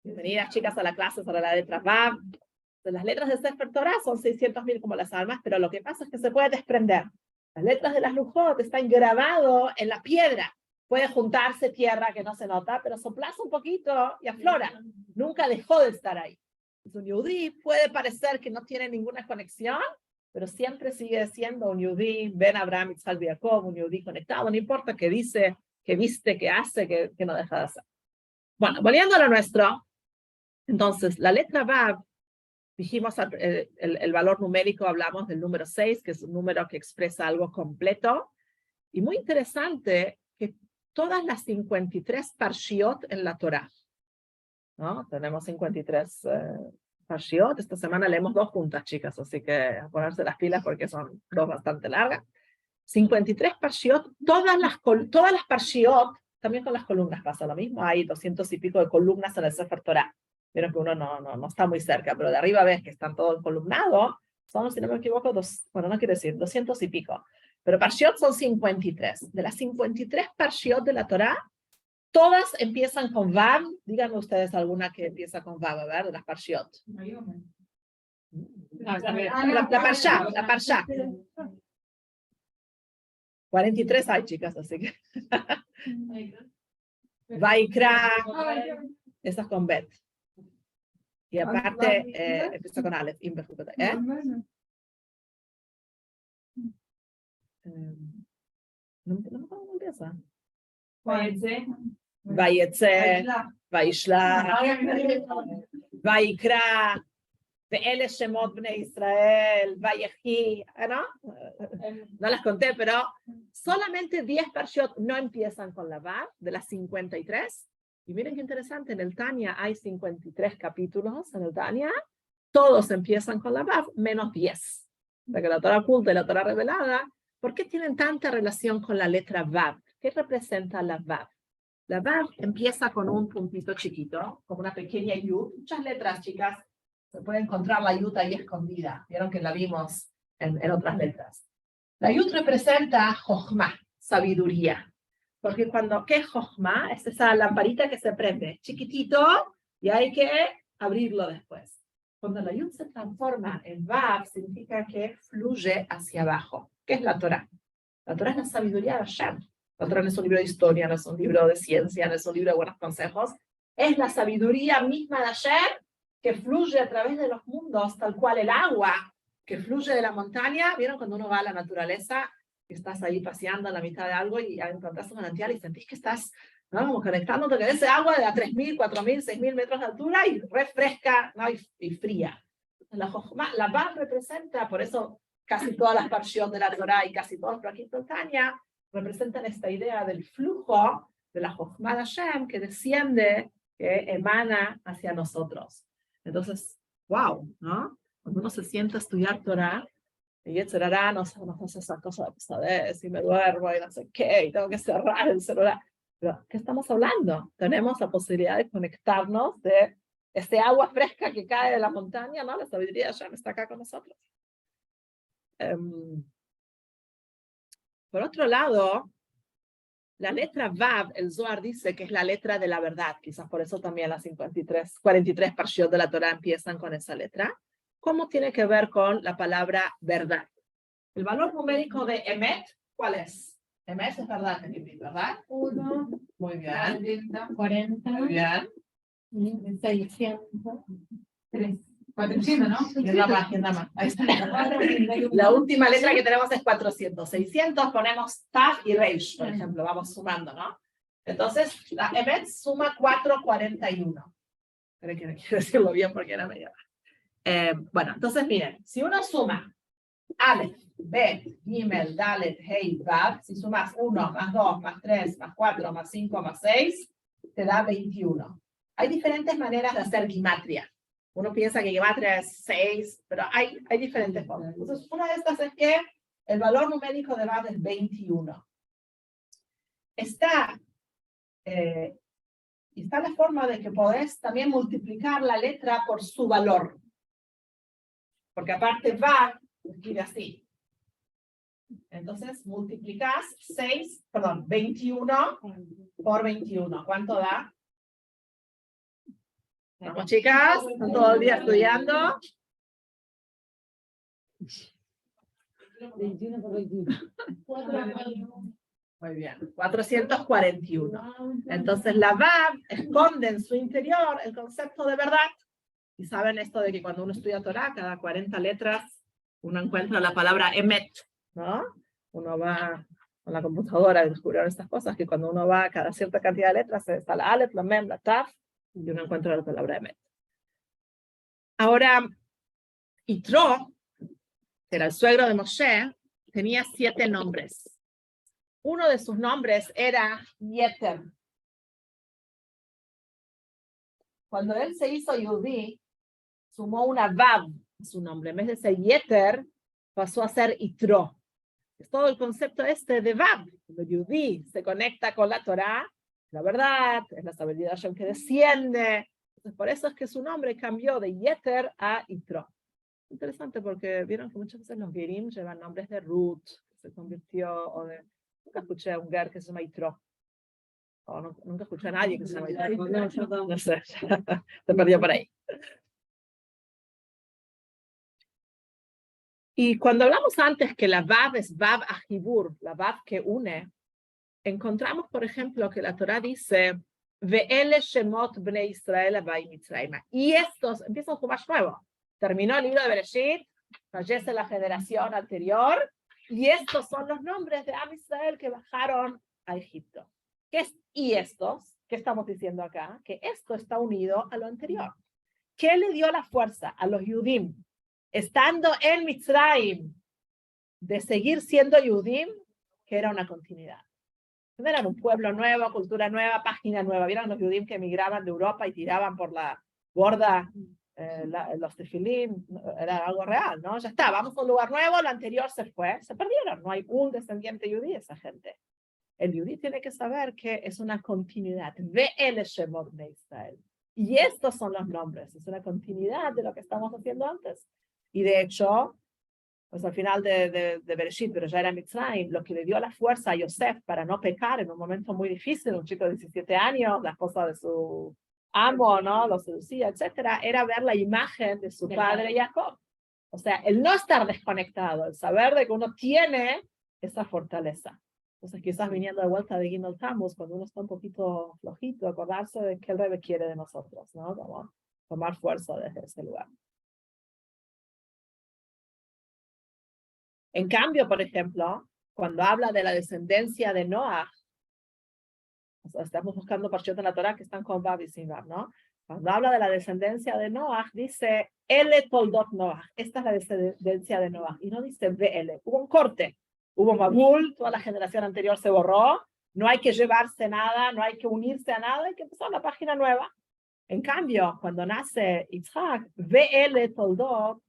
Bienvenidas, chicas, a la clase sobre la letra Vav. Las letras de Sefer Torah son 600.000 como las almas, pero lo que pasa es que se puede desprender. Las letras de las Lujot están grabadas en la piedra. Puede juntarse tierra que no se nota, pero soplas un poquito y aflora. Nunca dejó de estar ahí. Un yudí puede parecer que no tiene ninguna conexión, pero siempre sigue siendo un yudí, Ben Abraham, Yitzhak, Jacob, un yudí conectado. No importa qué dice, qué viste, qué hace, qué no deja de hacer. Bueno, volviendo a lo nuestro. Entonces, la letra Vav, dijimos el valor numérico, hablamos del número 6, que es un número que expresa algo completo. Y muy interesante que todas las 53 parshiot en la Torah, ¿no? Tenemos 53 parshiot. Esta semana leemos 2 juntas, chicas, así que a ponerse las pilas porque son 2 bastante largas. 53 parshiot, todas las parshiot, también con las columnas pasa lo mismo. Hay 200 y pico de columnas en el Sefer Torah. Vieron que uno no está muy cerca, pero de arriba ves que están todos columnados. Son, si no me equivoco, no quiero decir, 200 y pico. Pero parshiot son 53. De las 53 parshiot de la Torah, todas empiezan con Vav. Díganme ustedes alguna que empieza con Vav, a ver, de las parshiot. La parsha. 43 hay, chicas, así que. Vaikra, esa es con Bet. Y aparte, empieza con Aleph. No me acuerdo cómo empieza. Vayetze, Vaishla, Vaikra, Ve'ele Shemot Bnei Israel, Vayechi, ¿no? No las conté, pero solamente 10 parshiot no empiezan con la Vav, de las 53. Y miren qué interesante, en el Tanya hay 53 capítulos, en el Tanya, todos empiezan con la Vav, menos 10. Porque la Torah oculta y la Torah revelada, ¿por qué tienen tanta relación con la letra Vav? ¿Qué representa la Vav? La Vav empieza con un puntito chiquito, como una pequeña yud. Muchas letras, chicas, se puede encontrar la yud ahí escondida. Vieron que la vimos en otras letras. La yud representa Jochma, sabiduría. Porque ¿qué es Jochma? Es esa lamparita que se prende, chiquitito, y hay que abrirlo después. Cuando la yud se transforma en Vav, significa que fluye hacia abajo. ¿Qué es la Torah? La Torah es la sabiduría de Hashem. La Torah no es un libro de historia, no es un libro de ciencia, no es un libro de buenos consejos. Es la sabiduría misma de Hashem que fluye a través de los mundos, tal cual el agua que fluye de la montaña. ¿Vieron cuando uno va a la naturaleza, que estás ahí paseando en la mitad de algo y encontrás un manantial y sentís que estás, ¿no?, como conectándote con ese agua de a 3.000, 4.000, 6.000 metros de altura y refresca, ¿no?, y fría? La Vav representa, por eso casi todas las parshiot de la Torah y casi todos los prakim del Tanya representan esta idea del flujo de la Jochma de Hashem que desciende, que emana hacia nosotros. Entonces, wow, ¿no? Cuando uno se sienta a estudiar Torah, y Yetzer Hara nos hace esa cosa de pesadez, y me duermo, y no sé qué, y tengo que cerrar el celular. Pero, ¿qué estamos hablando? Tenemos la posibilidad de conectarnos de este agua fresca que cae de la montaña, ¿no? La sabiduría de Hashem está acá con nosotros. Por otro lado, la letra Vav, el Zohar dice que es la letra de la verdad. Quizás por eso también las 43 parshiot de la Torah empiezan con esa letra. ¿Cómo tiene que ver con la palabra verdad? El valor numérico de Emet, ¿cuál es? Emet es verdad, ¿verdad? 1, Muy bien. 40, Muy bien. 600, 3. 400, ¿no? ¿Quién da más? Ahí está. La última letra que tenemos es 400. 600 ponemos Tav y Reish, por ejemplo. Vamos sumando, ¿no? Entonces, la Emet suma 441. Pero quiero decirlo bien porque era media. Bueno, entonces miren, si uno suma Aleph, Bet, Gimel, Dalet, Hei, Vav, si sumas 1 más 2 más 3 más 4 más 5 más 6, te da 21. Hay diferentes maneras de hacer gimatria. Uno piensa que gimatria es 6, pero hay diferentes formas. Entonces, una de estas es que el valor numérico de Vav es 21. Está la forma de que podés también multiplicar la letra por su valor. Porque aparte Vav se escribe así. Entonces multiplicás 21 por 21. ¿Cuánto da? Vamos, chicas, están todo el día estudiando. 21 por 21. Muy bien, 441. Entonces la Vav esconde en su interior el concepto de verdad. Y saben esto de que cuando uno estudia Torah, cada 40 letras, uno encuentra la palabra emet, ¿no? Uno va con la computadora y descubrió estas cosas, que cuando uno va a cada cierta cantidad de letras, está la Aleph, la Mem, la Taf, y uno encuentra la palabra emet. Ahora, Yitro, que era el suegro de Moshe, tenía 7 nombres. Uno de sus nombres era Yeter. Cuando él se hizo Yudí, sumó una Vav a su nombre. En vez de ser Yeter, pasó a ser Yitro. Es todo el concepto este de Vav. Cuando Yudí se conecta con la Torah, la verdad, es la sabiduría que desciende. Entonces, por eso es que su nombre cambió de Yeter a Yitro. Interesante porque vieron que muchas veces los Gerim llevan nombres de Ruth, que se convirtió, o de... Nunca escuché a un Ger que se llama Yitro. O nunca escuché a nadie que se llama Yitro. No sé, se perdió por ahí. Y cuando hablamos antes que la Vav es Vav Ajibur, la Vav que une, encontramos, por ejemplo, que la Torah dice Ve'ele Shemot Bnei Israel Abai Mitzrayma. Y estos, empieza un Jumash nuevo. Terminó el libro de Bereshit, fallece la generación anterior, y estos son los nombres de Am Israel que bajaron a Egipto. ¿Qué es y estos? ¿Qué estamos diciendo acá? Que esto está unido a lo anterior. ¿Qué le dio la fuerza a los Yudim, estando en Mitzrayim, de seguir siendo Yudim? Que era una continuidad. No eran un pueblo nuevo, cultura nueva, página nueva. ¿Vieron los Yudim que emigraban de Europa y tiraban por la borda los tefilín? Era algo real, ¿no? Ya está, vamos a un lugar nuevo, lo anterior se fue, se perdieron. No hay un descendiente yudí, esa gente. El yudí tiene que saber que es una continuidad. Ve'ele Shemot Bnei Israel. Y estos son los nombres. Es una continuidad de lo que estamos haciendo antes. Y de hecho, pues al final de Bereshit, pero ya era Mitzrayim, lo que le dio la fuerza a Yosef para no pecar en un momento muy difícil, un chico de 17 años, la esposa de su amo, ¿no? Lo seducía, etcétera, era ver la imagen de su padre Jacob. O sea, el no estar desconectado, el saber de que uno tiene esa fortaleza. Entonces, quizás viniendo de vuelta de Gimel Tammuz, cuando uno está un poquito flojito, acordarse de que el Rebbe quiere de nosotros, ¿no? Como tomar fuerza desde ese lugar. En cambio, por ejemplo, cuando habla de la descendencia de Noah, o sea, estamos buscando parshot en la Torah que están con Vav y sin Vav, ¿no? Cuando habla de la descendencia de Noah, dice Ele Toldot Noah. Esta es la descendencia de Noah. Y no dice BL. Hubo un corte. Hubo Mabul, toda la generación anterior se borró. No hay que llevarse nada, no hay que unirse a nada, hay que empezar una página nueva. En cambio, cuando nace Yitzhak, BL Toldot,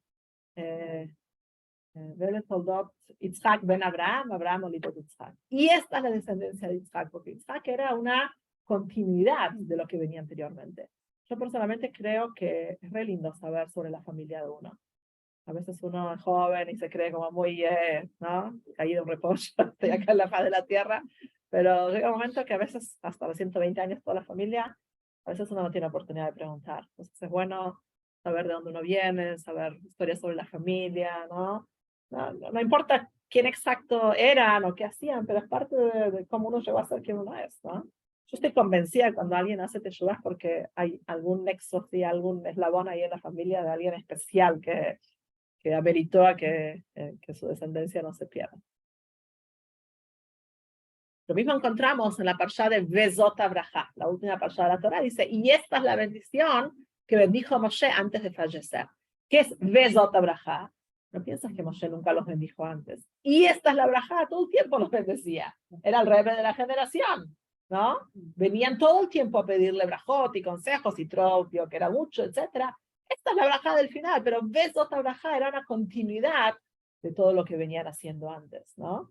Yitzhak ben Abraham, Abraham olito de Yitzhak. Y esta es la descendencia de Yitzhak, porque Yitzhak era una continuidad de lo que venía anteriormente. Yo personalmente creo que es re lindo saber sobre la familia de uno. A veces uno es joven y se cree como muy, ¿no? Caído en reposo, estoy acá en la faz de la tierra, pero llega un momento que a veces, hasta los 120 años, toda la familia, a veces uno no tiene oportunidad de preguntar. Entonces es bueno saber de dónde uno viene, saber historias sobre la familia, ¿no? No importa quién exacto eran o qué hacían, pero es parte de cómo uno llegó a ser quien uno es, ¿no? Yo estoy convencida cuando alguien hace teshuvah porque hay algún nexo, sí, algún eslabón ahí en la familia de alguien especial que ameritó a que su descendencia no se pierda. Lo mismo encontramos en la parshá de Vezot Abraha, la última parshá de la Torah, dice, y esta es la bendición que bendijo Moshe antes de fallecer. ¿Qué es Vezot Abraha? No piensas que Moshe nunca los bendijo antes. Y esta es la Abraha, todo el tiempo los bendecía. Era el Rebbe de la generación, ¿no? Venían todo el tiempo a pedirle brajot y consejos y tropio, que era mucho, etcétera. Esta es la Abraha del final, pero Vezot Abraha era una continuidad de todo lo que venían haciendo antes, ¿no?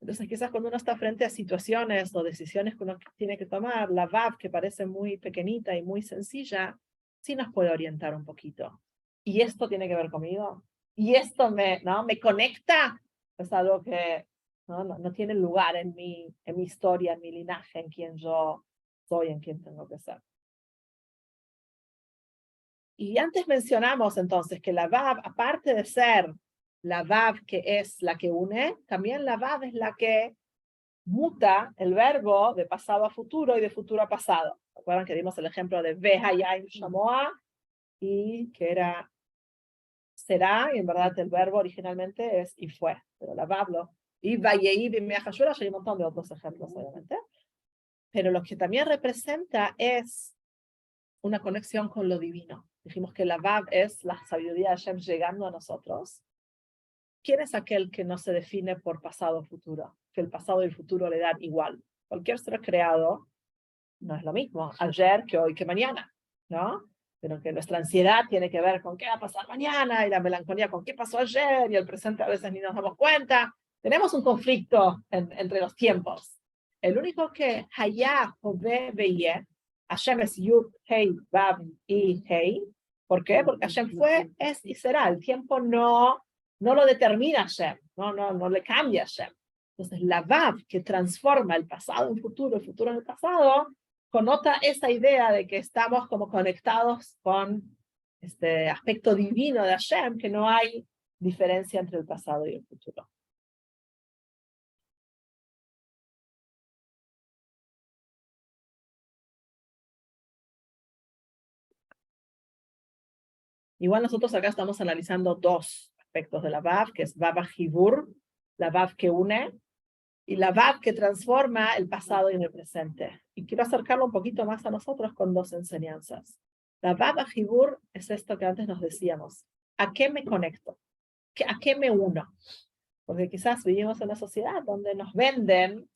Entonces, quizás cuando uno está frente a situaciones o decisiones que uno tiene que tomar, la Vav, que parece muy pequeñita y muy sencilla, sí nos puede orientar un poquito. Y esto tiene que ver conmigo. Y esto me conecta. Es algo que no tiene lugar en mi historia, en mi linaje, en quien yo soy, en quien tengo que ser. Y antes mencionamos entonces que la Vav, aparte de ser la Vav que es la que une, también la Vav es la que muta el verbo de pasado a futuro y de futuro a pasado. ¿Recuerdan que dimos el ejemplo de Vehayim Shamoa? Y que era será, y en verdad el verbo originalmente es y fue, pero la Vav y Vayei Bimeachashura, hay un montón de otros ejemplos, obviamente. Pero lo que también representa es una conexión con lo divino. Dijimos que la Vav es la sabiduría de Hashem llegando a nosotros. ¿Quién es aquel que no se define por pasado o futuro? Que el pasado y el futuro le dan igual. Cualquier ser creado no es lo mismo ayer que hoy que mañana, ¿no? Pero que nuestra ansiedad tiene que ver con qué va a pasar mañana y la melancolía con qué pasó ayer y el presente a veces ni nos damos cuenta. Tenemos un conflicto entre los tiempos. El único que Hayah, Hove, Veye, Hashem es Yud, Hei, Vav y Hei. ¿Por qué? Porque Hashem fue, es y será. El tiempo no lo determina Hashem, no le cambia Hashem. Entonces la Vav que transforma el pasado en futuro, el futuro en el pasado, connota esa idea de que estamos como conectados con este aspecto divino de Hashem, que no hay diferencia entre el pasado y el futuro. Igual nosotros acá estamos analizando dos aspectos de la Vav, que es Vav Hibur, la Vav que une, y la Vav que transforma el pasado y el presente. Y quiero acercarlo un poquito más a nosotros con dos enseñanzas. La Vav Hibur es esto que antes nos decíamos. ¿A qué me conecto? ¿A qué me uno? Porque quizás vivimos en una sociedad donde nos venden,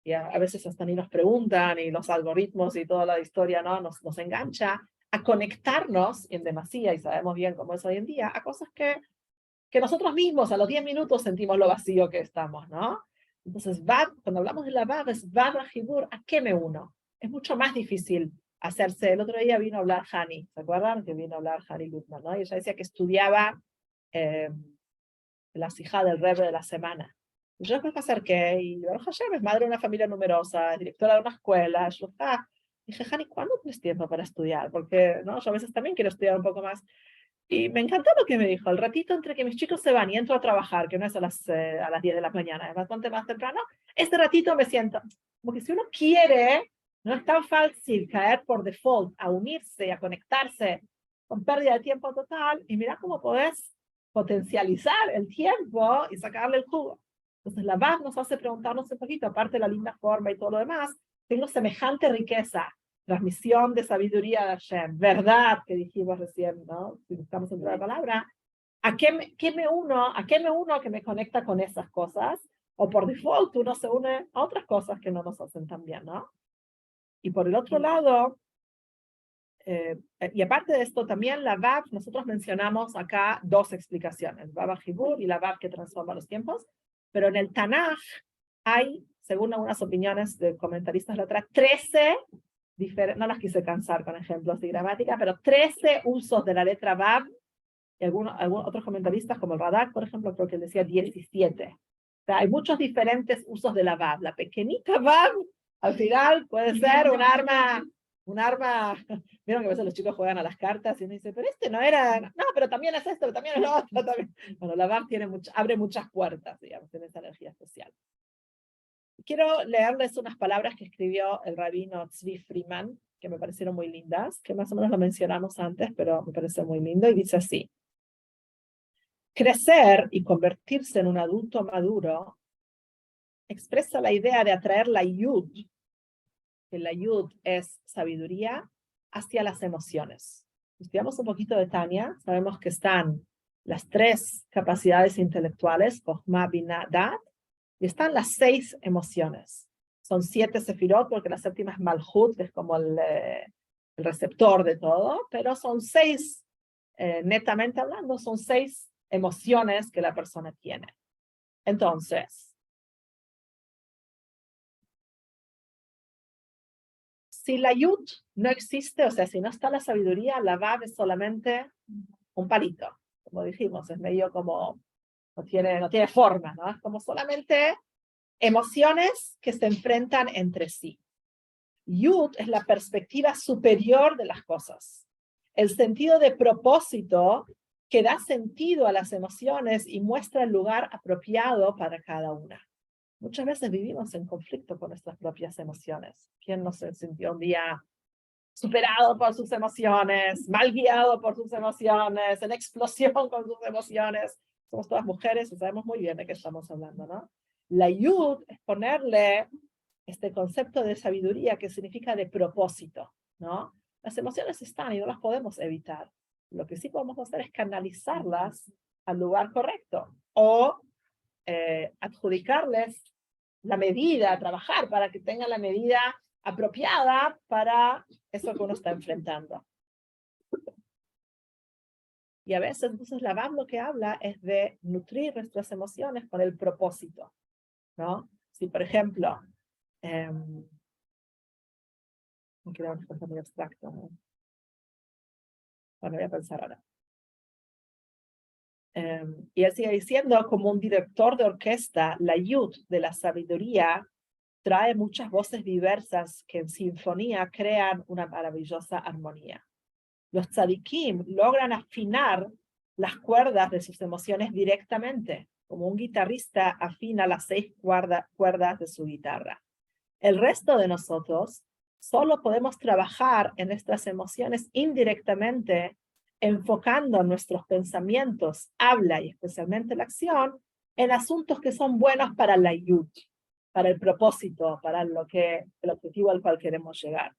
y a veces hasta ni nos preguntan, y los algoritmos y toda la historia ¿no? nos engancha a conectarnos en demasía, y sabemos bien cómo es hoy en día, a cosas que nosotros mismos a los 10 minutos sentimos lo vacío que estamos, ¿no? Entonces, cuando hablamos de la Vav, es Vav Hibur, ¿a qué me uno? Es mucho más difícil hacerse. El otro día vino a hablar Hani, ¿se acuerdan? Que vino a hablar Hani Gutman, ¿no? Y ella decía que estudiaba la sijá del Rebbe de la semana. Y yo me acerqué y Baruch Hashem es madre de una familia numerosa, es directora de una escuela, dije, Hani, ¿cuándo tienes tiempo para estudiar? Porque ¿no? Yo a veces también quiero estudiar un poco más. Y me encantó lo que me dijo, el ratito entre que mis chicos se van y entro a trabajar, que no es a las 10 de la mañana, es bastante más temprano, este ratito me siento, como que si uno quiere, no es tan fácil caer por default a unirse, a conectarse con pérdida de tiempo total, y mira cómo podés potencializar el tiempo y sacarle el jugo. Entonces la Vav nos hace preguntarnos un poquito, aparte de la linda forma y todo lo demás, tengo semejante riqueza, transmisión de sabiduría de Hashem, verdad que dijimos recién, ¿no? Si buscamos entre la palabra, ¿a qué me uno? ¿A qué me uno que me conecta con esas cosas? O por default uno se une a otras cosas que no nos hacen tan bien, ¿no? Y por el otro lado, y aparte de esto también la Vav, nosotros mencionamos acá dos explicaciones, Vav Hibur y la Vav que transforma los tiempos, pero en el Tanaj hay, según algunas opiniones de comentaristas de atrás, 13 no las quise cansar con ejemplos de gramática, pero 13 usos de la letra Vav, y algunos otros comentaristas, como el Radak, por ejemplo, creo que él decía 17. O sea, hay muchos diferentes usos de la Vav. La pequeñita Vav, al final, puede ser un arma, vieron que a veces los chicos juegan a las cartas y uno dice, pero este no era, no, pero también es esto, pero también es lo otro. También. Bueno, la Vav abre muchas puertas, digamos, tiene esa energía especial. Quiero leerles unas palabras que escribió el rabino Tzvi Freeman, que me parecieron muy lindas, que más o menos lo mencionamos antes, pero me parece muy lindo, y dice así. Crecer y convertirse en un adulto maduro expresa la idea de atraer la yud, que la yud es sabiduría, hacia las emociones. Si estudiamos un poquito de Tanya, sabemos que están las 3 capacidades intelectuales, Chokhmah, Binah, Dat, y están las 6 emociones. Son 7 sefirot, porque la séptima es Malhut, que es como el receptor de todo, pero son 6, netamente hablando, son 6 emociones que la persona tiene. Entonces, si la yud no existe, o sea, si no está la sabiduría, la vav es solamente un palito. Como dijimos, es medio como, no tiene forma, ¿no? Es como solamente emociones que se enfrentan entre sí. Yud es la perspectiva superior de las cosas. el sentido de propósito que da sentido a las emociones y muestra el lugar apropiado para cada una. Muchas veces vivimos en conflicto con nuestras propias emociones. ¿Quién no se sintió un día superado por sus emociones, mal guiado por sus emociones, en explosión con sus emociones? Somos todas mujeres y sabemos muy bien de qué estamos hablando, ¿no? La yud es ponerle este concepto de sabiduría que significa de propósito, ¿no? Las emociones están y no las podemos evitar. Lo que sí podemos hacer es canalizarlas al lugar correcto o adjudicarles la medida, trabajar para que tengan la medida apropiada para eso que uno está enfrentando. Y a veces, entonces, la Bam lo que habla es de nutrir nuestras emociones con el propósito, ¿no? Si, por ejemplo, me queda una cosa muy abstracta, ¿no? Bueno, voy a pensar ahora. Y él sigue diciendo, como un director de orquesta, la yud de la sabiduría trae muchas voces diversas que en sinfonía crean una maravillosa armonía. Los tzadikim logran afinar las cuerdas de sus emociones directamente, como un guitarrista afina las 6 cuerdas de su guitarra. El resto de nosotros solo podemos trabajar en nuestras emociones indirectamente, enfocando nuestros pensamientos, habla y especialmente la acción, en asuntos que son buenos para la yud, para el propósito, para el objetivo al cual queremos llegar.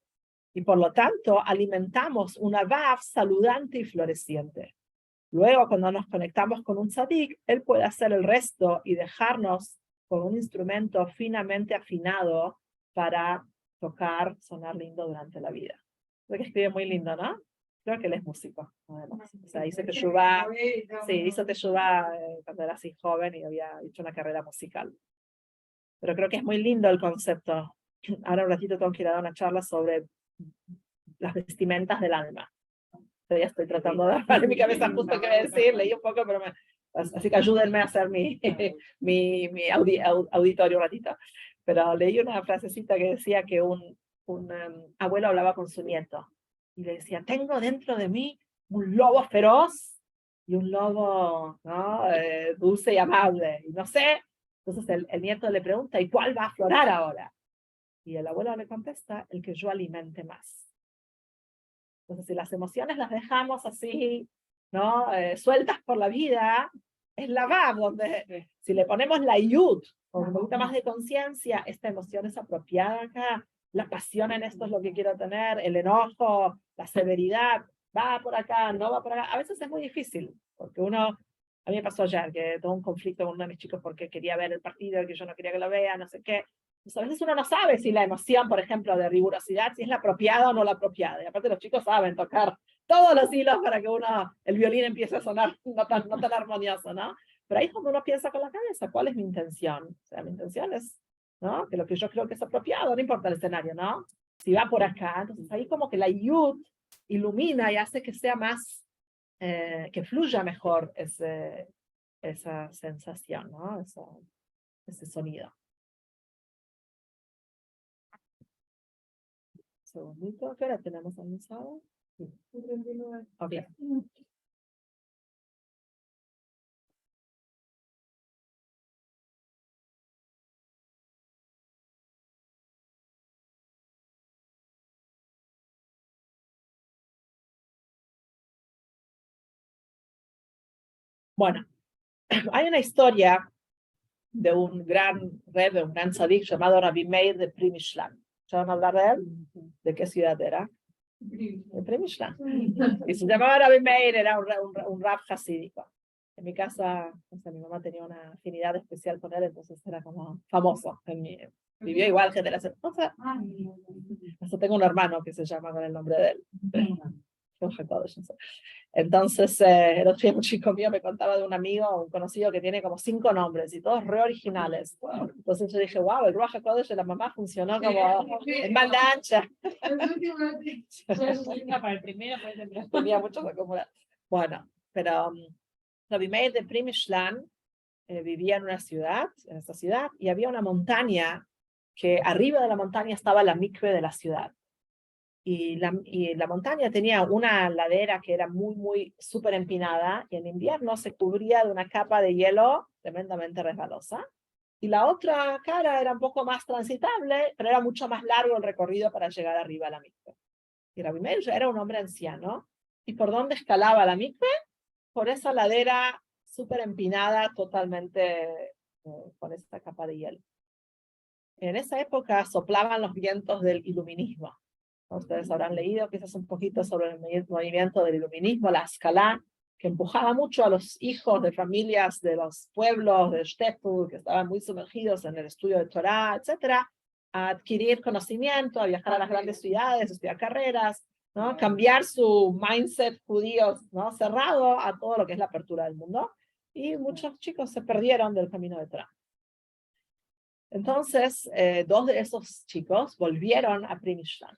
Y por lo tanto, alimentamos una vav saludante y floreciente. Luego, cuando nos conectamos con un tzadik, él puede hacer el resto y dejarnos con un instrumento finamente afinado para tocar, sonar lindo durante la vida. Creo que escribe muy lindo, ¿no? Creo que él es músico, además. O sea, hizo teshuvá, sí, hizo teshuvá cuando era así joven y había hecho una carrera musical. Pero creo que es muy lindo el concepto. Ahora un ratito tengo que ir a dar una charla sobre las vestimentas del alma. Todavía estoy tratando de dar en mi cabeza justo qué voy a decir, leí un poco, pero así que ayúdenme a hacer mi auditorio un ratito. Pero leí una frasecita que decía que un abuelo hablaba con su nieto y le decía, tengo dentro de mí un lobo feroz y un lobo, ¿no? Dulce y amable, y no sé. Entonces el nieto le pregunta, ¿y cuál va a aflorar ahora? Y el abuelo le contesta, el que yo alimente más. Entonces, si las emociones las dejamos así, ¿no? Sueltas por la vida, es la VAB, donde si le ponemos la yud, con un poquito más de conciencia, esta emoción es apropiada acá, la pasión en esto es lo que quiero tener, el enojo, la severidad, va por acá, no va por acá. A veces es muy difícil, porque a mí me pasó ayer que tuve un conflicto con uno de mis chicos porque quería ver el partido, que yo no quería que lo vea, no sé qué. Pues a veces uno no sabe si la emoción, por ejemplo, de rigurosidad, si es la apropiada o no la apropiada. Y aparte los chicos saben tocar todos los hilos para que el violín empiece a sonar no tan armonioso, ¿no? Pero ahí es cuando uno piensa con la cabeza, ¿cuál es mi intención? O sea, mi intención es, ¿no? Que lo que yo creo que es apropiado, no importa el escenario, ¿no? Si va por acá, entonces ahí como que la yud ilumina y hace que sea más, que fluya mejor esa sensación, ¿no? Ese sonido. Segundito, ¿qué hora tenemos anunciado? Sí. Okay. Bueno, hay una historia de un gran rebbe, un gran tzadik llamado Rabbi Meir de Primishlan. ¿Ya van a hablar de él? ¿De qué ciudad era? De Primishlan. Y se llamaba Rabbi Meir, era un rab hasídico. En mi casa, o sea, mi mamá tenía una afinidad especial con él, entonces era como famoso. Vivió igual generación. O sea, hasta tengo un hermano que se llama con el nombre de él. Entonces, el otro día un chico mío me contaba de un amigo, un conocido que tiene como 5 nombres y todos re originales. Entonces yo dije, wow, el Ruach HaKodesh de la mamá funcionó como en banda ancha. Para el primero, tenía muchos acumulados. Bueno, pero Rabbi Meir de Primishlan vivía en esta ciudad, y había una montaña que arriba de la montaña estaba la mikve de la ciudad. y la montaña tenía una ladera que era muy súper empinada, y en invierno se cubría de una capa de hielo tremendamente resbalosa, y la otra cara era un poco más transitable, pero era mucho más largo el recorrido para llegar arriba a la mikve. Y Rabbi Meir ya era un hombre anciano, ¿y por dónde escalaba la mikve? Por esa ladera súper empinada, totalmente con esta capa de hielo. En esa época soplaban los vientos del iluminismo. Ustedes habrán leído quizás un poquito sobre el movimiento del iluminismo, la Haskalah, que empujaba mucho a los hijos de familias de los pueblos de Shtetl, que estaban muy sumergidos en el estudio de Torah, etcétera, a adquirir conocimiento, a viajar a las grandes ciudades, estudiar carreras, ¿no? Cambiar su mindset judío, ¿no? Cerrado a todo lo que es la apertura del mundo. Y muchos chicos se perdieron del camino de Torah. Entonces, dos de esos chicos volvieron a Pri Mishkan.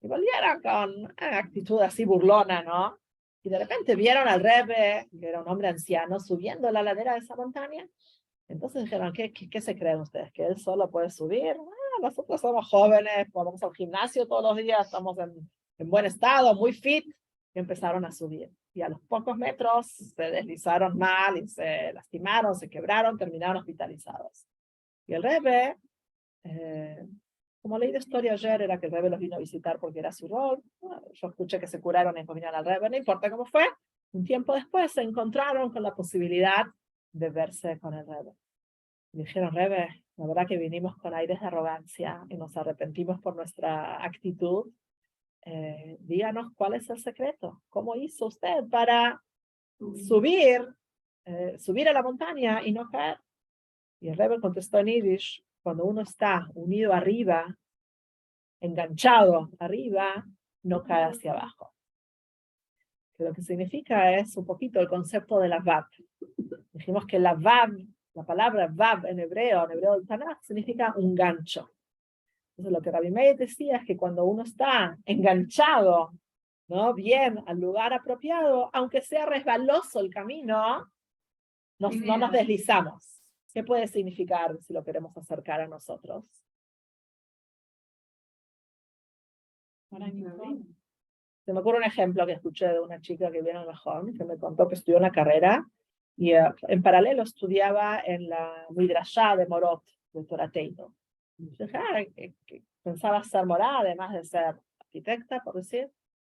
Y volvieron con una actitud así burlona, ¿no? Y de repente vieron al Rebbe, que era un hombre anciano, subiendo la ladera de esa montaña. Entonces dijeron, ¿qué se creen ustedes? ¿Que él solo puede subir? Nosotros somos jóvenes, vamos al gimnasio todos los días, estamos en buen estado, muy fit. Y empezaron a subir. Y a los pocos metros se deslizaron mal y se lastimaron, se quebraron, terminaron hospitalizados. Y el Rebbe, como leí de historia ayer, era que el Rebbe los vino a visitar porque era su rol. Bueno, yo escuché que se curaron y vinieron al Rebbe, no importa cómo fue. Un tiempo después se encontraron con la posibilidad de verse con el Rebbe. Y dijeron, Rebbe, la verdad que vinimos con aires de arrogancia y nos arrepentimos por nuestra actitud. Díganos cuál es el secreto. ¿Cómo hizo usted para subir a la montaña y no caer? Y el Rebbe contestó en Yiddish, cuando uno está unido arriba, enganchado arriba, no cae hacia abajo. Que lo que significa es un poquito el concepto de la Vav. Dijimos que la Vav, la palabra Vav en hebreo del Tanakh, significa un gancho. Entonces lo que Rabbi Meir decía es que cuando uno está enganchado, ¿no? Bien al lugar apropiado, aunque sea resbaloso el camino, no nos deslizamos. ¿Qué puede significar si lo queremos acercar a nosotros? Se me ocurre un ejemplo que escuché de una chica que viene al Mejón, que me contó que estudió una carrera y en paralelo estudiaba en la Midrashá de Morot, de Torateino. Yo dije, que pensaba ser morá, además de ser arquitecta, por decir.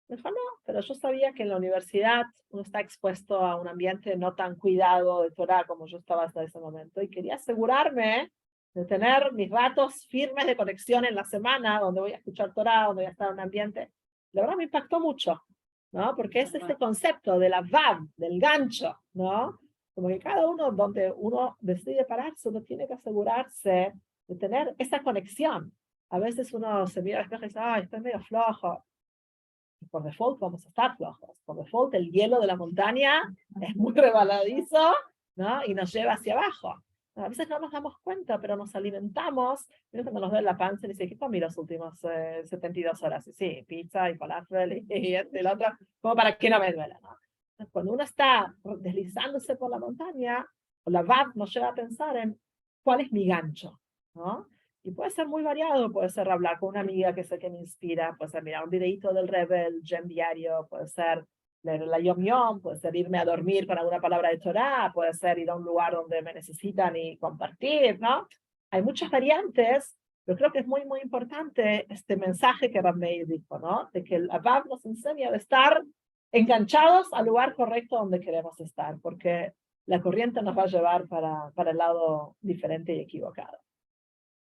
Me dijo, no, pero yo sabía que en la universidad uno está expuesto a un ambiente no tan cuidado de Torah como yo estaba hasta ese momento, y quería asegurarme de tener mis ratos firmes de conexión en la semana, donde voy a escuchar Torah, donde voy a estar en un ambiente. La verdad me impactó mucho, ¿no? Porque es este concepto de la Vav, del gancho, ¿no? Como que cada uno, donde uno decide pararse, uno tiene que asegurarse de tener esa conexión. A veces uno se mira al espejo y dice, ay, estoy medio flojo. Y por default vamos a estar flojos. Por default el hielo de la montaña es muy rebaladizo, ¿no? Y nos lleva hacia abajo. A veces no nos damos cuenta, pero nos alimentamos. Mira cuando nos duele la panza y dice, ¿qué comí las últimas 72 horas? Y sí, pizza y falafel y el otro, como para que no me duela, ¿no? Entonces, cuando uno está deslizándose por la montaña, la VAD nos lleva a pensar en cuál es mi gancho, ¿no? Y puede ser muy variado, puede ser hablar con una amiga que sé que me inspira, puede ser mirar un videito del Rebbe, el Gem diario, puede ser leer la Yom Yom, puede ser irme a dormir con alguna palabra de Torah, puede ser ir a un lugar donde me necesitan y compartir, ¿no? Hay muchas variantes, pero creo que es muy importante este mensaje que Rabbi Meir dijo, ¿no? De que el Abab nos enseña a estar enganchados al lugar correcto donde queremos estar, porque la corriente nos va a llevar para el lado diferente y equivocado.